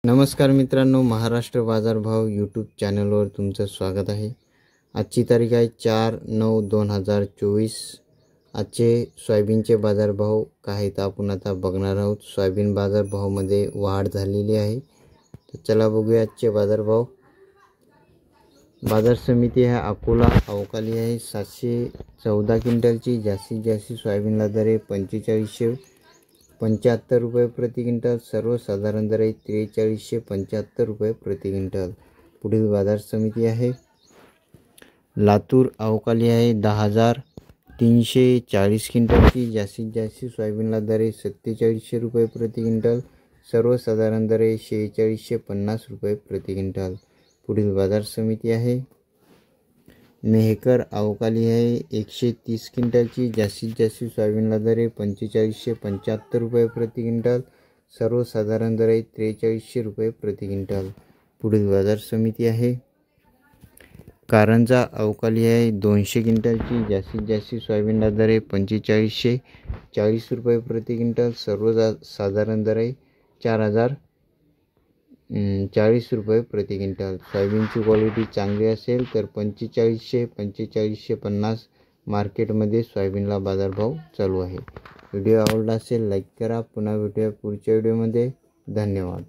नमस्कार मित्रांनो, महाराष्ट्र बाजारभाव यूट्यूब चॅनलवर तुमचं स्वागत आहे। आजची तारीख आहे 4/9/2024। आजचे सोयाबीनचे बाजारभाव काय आहेत आपण आता बघणार आहोत। सोयाबीन बाजारभावामध्ये वाढ झालेली आहे, तर चला बघूया आजचे बाजारभाव। बाजार समिती आहे अकोला अवकाली आहे 714 क्विंटलची। जास्तीत जास्त सोयाबीनला दर आहे 4575 रुपये प्रति क्विंटल। सर्वसाधारण दर आहे 4375 रुपये प्रति क्विंटल। पुढील बाजार समिती आहे लातूर अवकाली आहे 10340 क्विंटलची। जास्तीत जास्त सोयाबीनला दर आहे 4700 रुपये प्रति क्विंटल। सर्वसाधारण दर आहे 4650 रुपये प्रति क्विंटल। पुढील बाजार समिती आहे मेहकर अवकाली आहे 130 क्विंटलची। जास्तीत जास्त सोयाबीनला दर आहे 4575 रुपये प्रति क्विंटल। सर्वसाधारण दर आहे 4300 रुपये प्रति क्विंटल। पुढील बाजार समिती आहे कारंजा अवकाली आहे 200 क्विंटलची। जास्तीत जास्त सोयाबीनला दर आहे 4540 रुपये प्रति क्विंटल। सर्वसाधारण दर आहे 4040 रुपये प्रति क्विंटल। सोयाबीनची क्वालिटी चांगली असेल तर 4550 मार्केटमध्ये सोयाबीनला बाजारभाव चालू आहे। व्हिडिओ आवडला असेल लाईक करा। पुन्हा भेटूया पुढच्या व्हिडिओमध्ये। धन्यवाद।